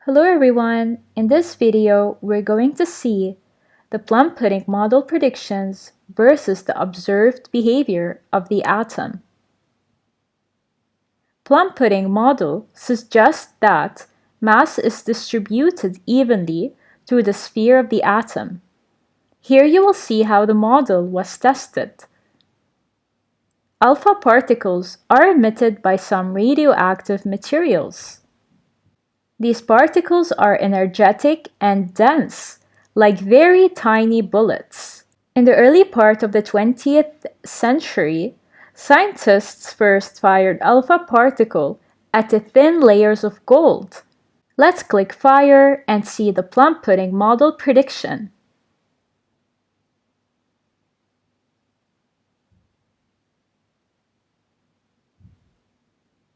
Hello everyone! In this video, we're going to see the plum pudding model predictions versus the observed behavior of the atom. Plum pudding model suggests that mass is distributed evenly through the sphere of the atom. Here you will see how the model was tested. Alpha particles are emitted by some radioactive materials. These particles are energetic and dense, like very tiny bullets. In the early part of the 20th century, scientists first fired alpha particle at the thin layers of gold. Let's click fire and see the plum pudding model prediction.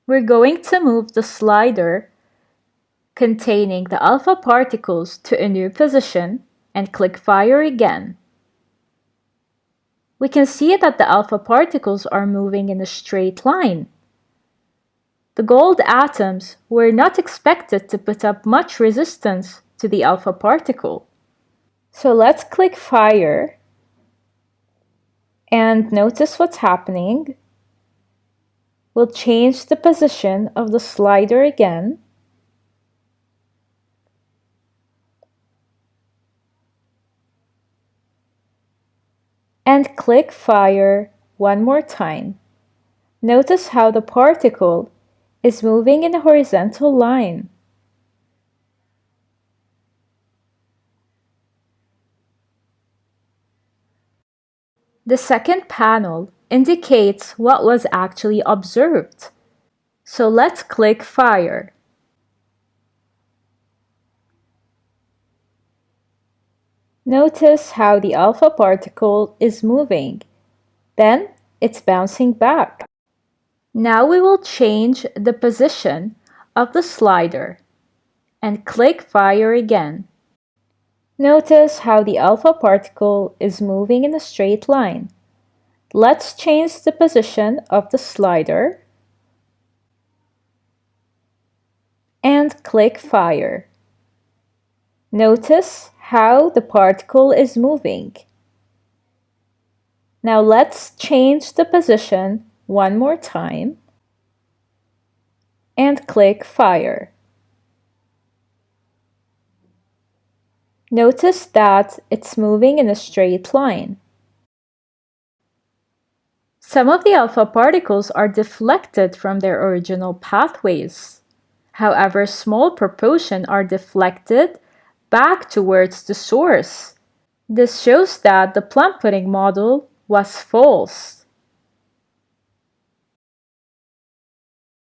We're going to move the slider containing the alpha particles to a new position and click fire again. We can see that the alpha particles are moving in a straight line. The gold atoms were not expected to put up much resistance to the alpha particle. So let's click fire and notice what's happening. We'll change the position of the slider again. And click fire one more time. Notice how the particle is moving in a horizontal line. The second panel indicates what was actually observed. So let's click fire. Notice how the alpha particle is moving. Then it's bouncing back. Now we will change the position of the slider and click fire again. Notice how the alpha particle is moving in a straight line. Let's change the position of the slider and click fire. Notice how the particle is moving. Now let's change the position one more time and click fire. Notice that it's moving in a straight line. Some of the alpha particles are deflected from their original pathways. However, a small proportion are deflected back towards the source. This shows that the plum pudding model was false.